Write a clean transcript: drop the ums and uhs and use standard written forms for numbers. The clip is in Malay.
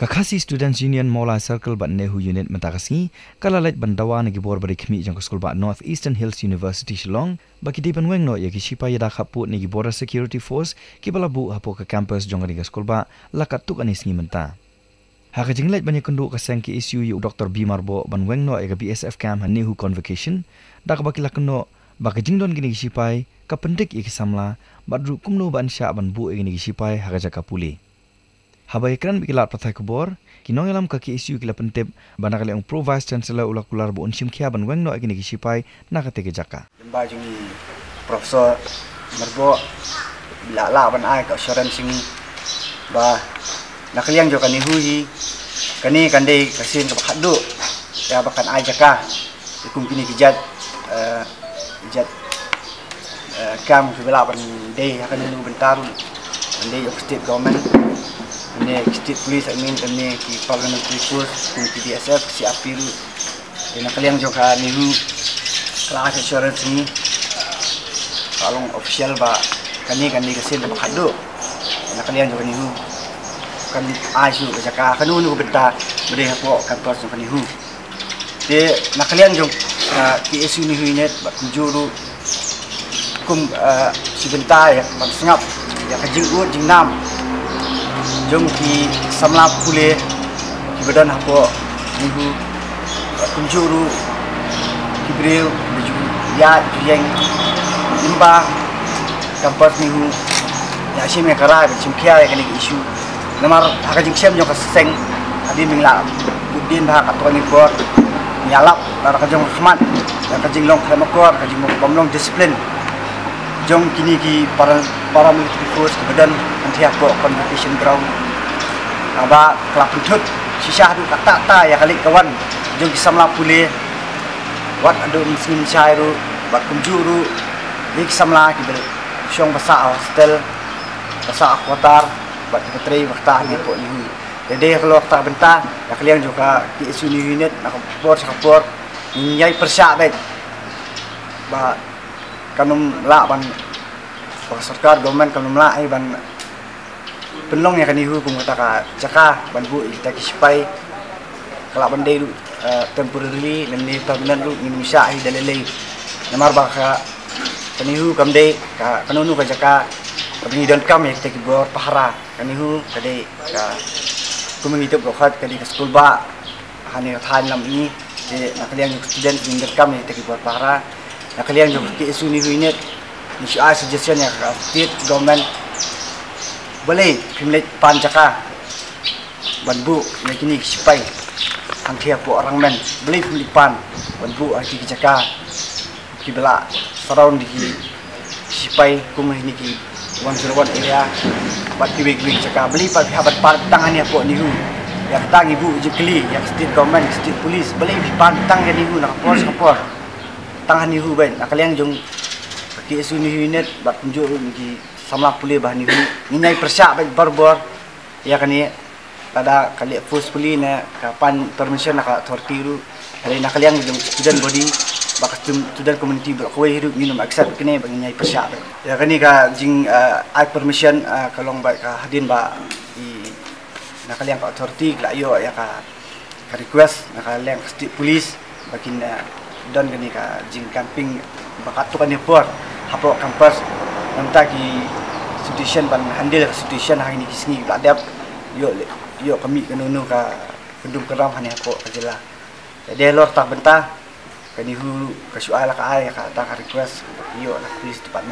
Kakasi Students Union Mola Circle bat Nehu Unit mentakasi kalalet bandawa nagi bor bari kemi jang school bat North Eastern Hills University Shillong baki di banweng no yaki shipa yada khaput nagi border security force ki balabu hapo ke campus jong nagi school ba lakat tuk anis ngi menta. Haka jinglet banyak kenduk kaseng ki isu yu Dr. B Marbo banweng no ega BSF camp Nehu convocation dak baki lakno baki jingdon gini shipai ka pendik iki samla badru kumno ban sya ban bu gini shipai haka jaka puli. Habai kran bikilat pathai kubor kinong elam kaki isu kila pentip banakali ang pro vice chancellor ulakular bu unsim kia ban weng no agini kisipai nakate ke jaka lemba jungi profesor Marbo bila la ban ai ka assurance singi ba nakaliang jo kani hui kani kandai kasin ka bakhadu ya bakan ai jaka ikum kini kijat kam ke bila ban dei akan nu bentar dei of state government ini state police ini ki parliamentary force ki BSF si apiru dan kalian juga niru kelas assurance ini kalau official ba kani kesin ba khado dan kalian juga niru kan asu jaka kanu nu benta beri hapo kantor juga niru de nakalian juga ki isu niru net ba kunjuru kum sebentar ya sengap ya kajing jingnam jom ki samla pule ki badan hapo nihu kunjuru ki breu baju ya jeng limba kampus nihu ya sime kara bachim kia kani isu namar haka jing sem jong kaseng adi mingla budin ba ka toni bor nyalap lar ka jong khmat ka jing long khama kor ka jing bomlong disiplin jong kini ki para military force ki badan anti hapo convocation ground aba kelap tut sisa du kata ya kali kawan jong kisamla pule wat adu muslim chairu bat kunjuru di kisamla ki bel syong basa hostel basa akhwatar bat petri wakta ni po ni dede kalau tak benta ya kalian juga ki isu ni unit nak support nyai persya baik ba kanum la ban sarkar government kanum la ai ban penlong ya kani hukum kata ka jaka banbu kita kispai kala bandai lu temporarily nemni permanent lu Indonesia ai dalele namar baka kani hu kamde ka kanunu ka jaka kami don kam ya kita kibor pahara kani hu kade ka kumeng itu brokat kadi ka school ba hani than lam ini de nakalian student ingin kam ya kita kibor pahara nakalian jo ki isu ni hu net ni suggestion ya state government boleh kimlet panjaka banbu nakini sipai angkia po orang men boleh kimlipan banbu angki jaka kibela surround di sipai kumah ini ki 101 area bat kibik jaka beli pa habat tangan ya po nihu yang tang ibu jekli yang state government state police boleh pantang ya nihu nak kapor tangan nihu ben nakaliang jong ki isu nihu net bat tunjuk ni samla puli bah ni nyai persyak barbor ya kani pada kali force puli na kapan permission nak authority ru hari nak kalian student body bak student community blok we hidup minum accept kini bagi nyai persyak ya kani ka jing ai permission kalong ba ka hadin ba di nak kalian ka authority la yo ya ka request nak kalian state police bagi dan kani ka jing camping bakat tu kan report hapo campus mentagi situation ban handle situation hari ni kisni bladap yo kami kanunu ka pendum keram hani ko kajela jadi lor tak bentah kani hu ka soal ka ai ka ta request yo la police department